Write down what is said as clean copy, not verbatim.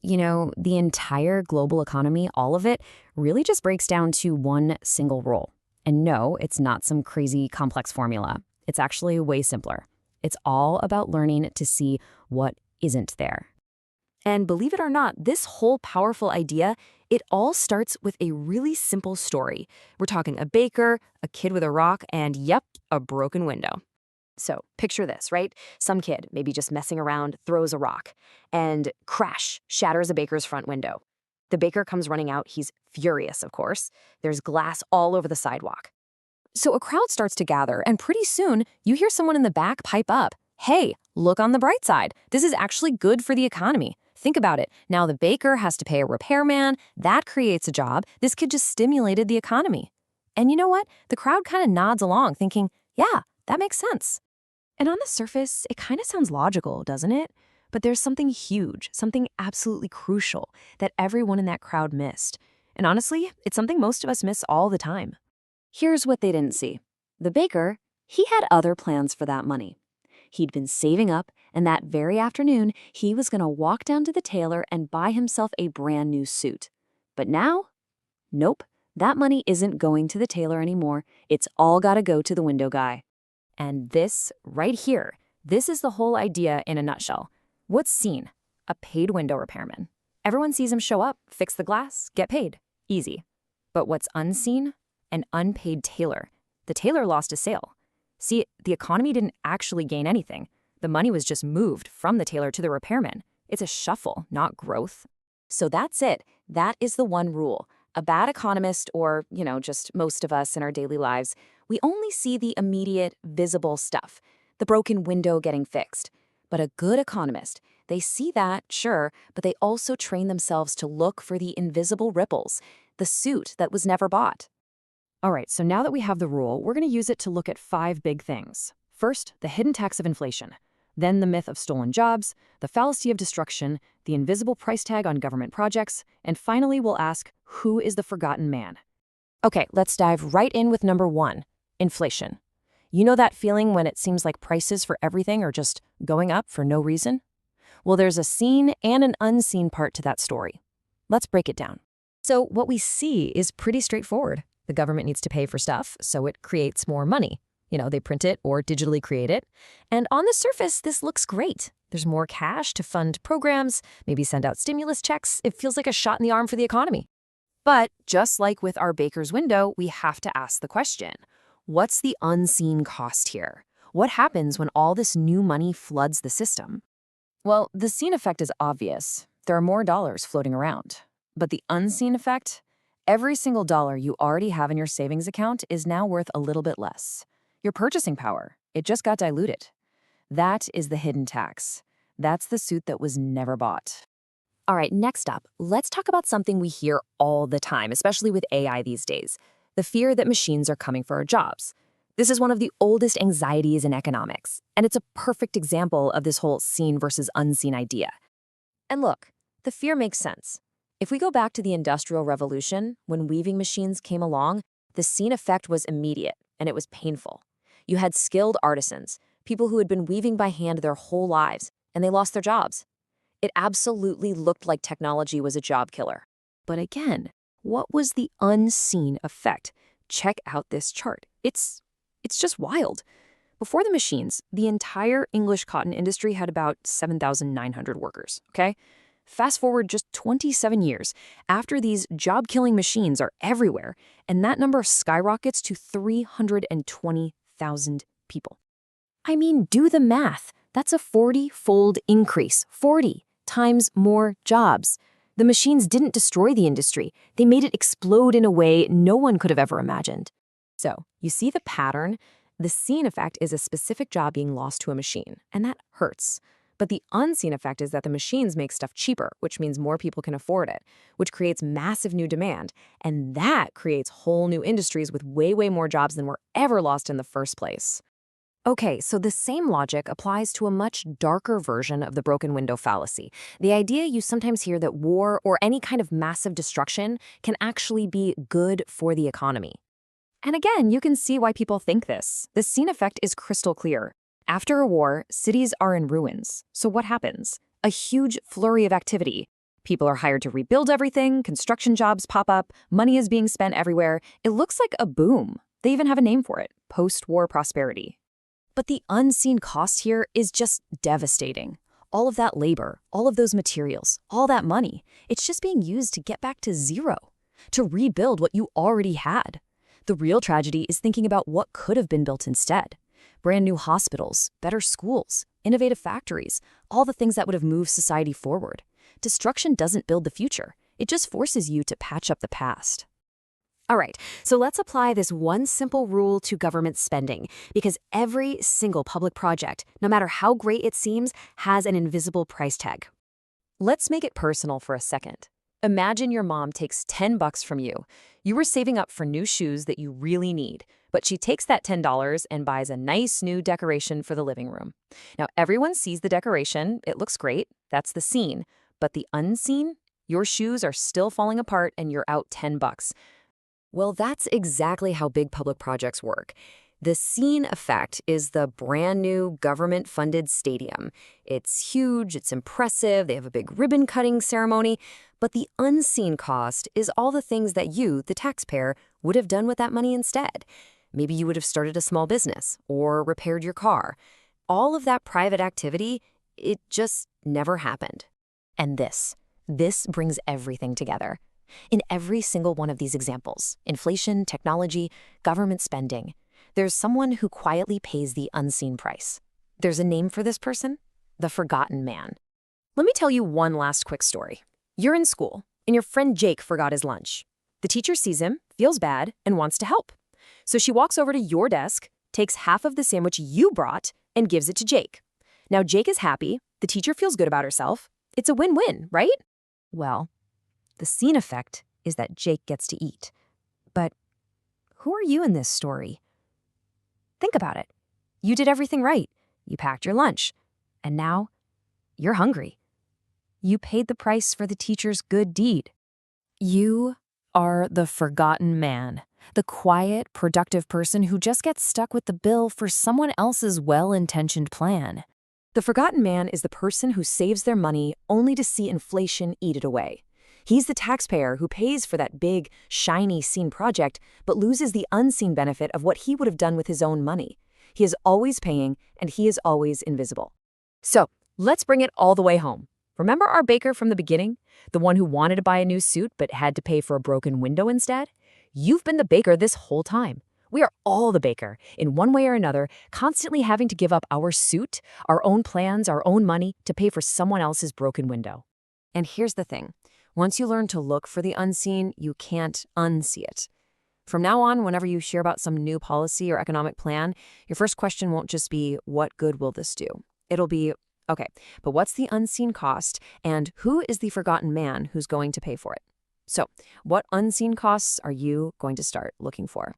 The entire global economy, all of it, really just breaks down to one single rule. And no, it's not some crazy complex formula. It's actually way simpler. It's all about learning to see what isn't there. And believe it or not, this whole powerful idea, it all starts with a really simple story. We're talking a baker, a kid with a rock, and yep, a broken window. So picture this, right? Some kid, maybe just messing around, throws a rock and crash, shatters a baker's front window. The baker comes running out. He's furious, of course. There's glass all over the sidewalk. So a crowd starts to gather, and pretty soon you hear someone in the back pipe up, "Hey, look on the bright side. This is actually good for the economy. Think about it. Now the baker has to pay a repairman. That creates a job. This kid just stimulated the economy." And you know what? The crowd kind of nods along, thinking, yeah, that makes sense. And on the surface, it kind of sounds logical, doesn't it? But there's something huge, something absolutely crucial that everyone in that crowd missed. And honestly, it's something most of us miss all the time. Here's what they didn't see. The baker, he had other plans for that money. He'd been saving up, and that very afternoon, he was going to walk down to the tailor and buy himself a brand new suit. But now, nope, that money isn't going to the tailor anymore. It's all got to go to the window guy. And this, right here, this is the whole idea in a nutshell. What's seen? A paid window repairman. Everyone sees him show up, fix the glass, get paid. Easy. But what's unseen? An unpaid tailor. The tailor lost a sale. See, the economy didn't actually gain anything. The money was just moved from the tailor to the repairman. It's a shuffle, not growth. So that's it. That is the one rule. A bad economist, or, just most of us in our daily lives, we only see the immediate, visible stuff, the broken window getting fixed. But a good economist, they see that, sure, but they also train themselves to look for the invisible ripples, the suit that was never bought. All right, so now that we have the rule, we're going to use it to look at 5 big things. First, the hidden tax of inflation. Then the myth of stolen jobs, the fallacy of destruction, the invisible price tag on government projects, and finally we'll ask, who is the forgotten man? Okay, let's dive right in with number 1, inflation. You know that feeling when it seems like prices for everything are just going up for no reason? Well, there's a seen and an unseen part to that story. Let's break it down. So what we see is pretty straightforward. The government needs to pay for stuff, so it creates more money. They print it or digitally create it. And on the surface, this looks great. There's more cash to fund programs, maybe send out stimulus checks. It feels like a shot in the arm for the economy. But just like with our baker's window, we have to ask the question, what's the unseen cost here? What happens when all this new money floods the system? Well, the seen effect is obvious. There are more dollars floating around. But the unseen effect? Every single dollar you already have in your savings account is now worth a little bit less. Your purchasing power, it just got diluted. That is the hidden tax. That's the suit that was never bought. All right, next up, let's talk about something we hear all the time, especially with AI these days, the fear that machines are coming for our jobs. This is one of the oldest anxieties in economics, and it's a perfect example of this whole seen versus unseen idea. And look, the fear makes sense. If we go back to the Industrial Revolution, when weaving machines came along, the seen effect was immediate, and it was painful. You had skilled artisans, people who had been weaving by hand their whole lives, and they lost their jobs. It absolutely looked like technology was a job killer. But again, what was the unseen effect? Check out this chart. It's just wild. Before the machines, the entire English cotton industry had about 7,900 workers, okay? Fast forward just 27 years, after these job-killing machines are everywhere, and that number skyrockets to 320,000 people. I mean, do the math. That's a 40-fold increase. 40 times more jobs. The machines didn't destroy the industry. They made it explode in a way no one could have ever imagined. So, you see the pattern? The seen effect is a specific job being lost to a machine, and that hurts. But the unseen effect is that the machines make stuff cheaper, which means more people can afford it, which creates massive new demand, and that creates whole new industries with way, way more jobs than were ever lost in the first place. Okay, so the same logic applies to a much darker version of the broken window fallacy. The idea you sometimes hear that war or any kind of massive destruction can actually be good for the economy. And again, you can see why people think this. The seen effect is crystal clear. After a war, cities are in ruins. So what happens? A huge flurry of activity. People are hired to rebuild everything, construction jobs pop up, money is being spent everywhere. It looks like a boom. They even have a name for it, post-war prosperity. But the unseen cost here is just devastating. All of that labor, all of those materials, all that money, it's just being used to get back to zero, to rebuild what you already had. The real tragedy is thinking about what could have been built instead. Brand new hospitals, better schools, innovative factories, all the things that would have moved society forward. Destruction doesn't build the future. It just forces you to patch up the past. All right, so let's apply this one simple rule to government spending, because every single public project, no matter how great it seems, has an invisible price tag. Let's make it personal for a second. Imagine your mom takes $10 from you. You were saving up for new shoes that you really need, but she takes that $10 and buys a nice new decoration for the living room. Now, everyone sees the decoration. It looks great. That's the seen. But the unseen? Your shoes are still falling apart and you're out $10. Well, that's exactly how big public projects work. The seen effect is the brand new government-funded stadium. It's huge, it's impressive, they have a big ribbon-cutting ceremony, but the unseen cost is all the things that you, the taxpayer, would have done with that money instead. Maybe you would have started a small business or repaired your car. All of that private activity, it just never happened. And this brings everything together. In every single one of these examples, inflation, technology, government spending, there's someone who quietly pays the unseen price. There's a name for this person: the forgotten man. Let me tell you one last quick story. You're in school, and your friend Jake forgot his lunch. The teacher sees him, feels bad, and wants to help. So she walks over to your desk, takes half of the sandwich you brought, and gives it to Jake. Now Jake is happy, the teacher feels good about herself. It's a win-win, right? Well, the seen effect is that Jake gets to eat. But who are you in this story? Think about it. You did everything right. You packed your lunch. And now you're hungry. You paid the price for the teacher's good deed. You are the forgotten man, the quiet, productive person who just gets stuck with the bill for someone else's well-intentioned plan. The forgotten man is the person who saves their money only to see inflation eat it away. He's the taxpayer who pays for that big, shiny, seen project, but loses the unseen benefit of what he would have done with his own money. He is always paying, and he is always invisible. So, let's bring it all the way home. Remember our baker from the beginning? The one who wanted to buy a new suit but had to pay for a broken window instead? You've been the baker this whole time. We are all the baker, in one way or another, constantly having to give up our suit, our own plans, our own money to pay for someone else's broken window. And here's the thing. Once you learn to look for the unseen, you can't unsee it. From now on, whenever you hear about some new policy or economic plan, your first question won't just be, what good will this do? It'll be, okay, but what's the unseen cost, and who is the forgotten man who's going to pay for it? So, what unseen costs are you going to start looking for?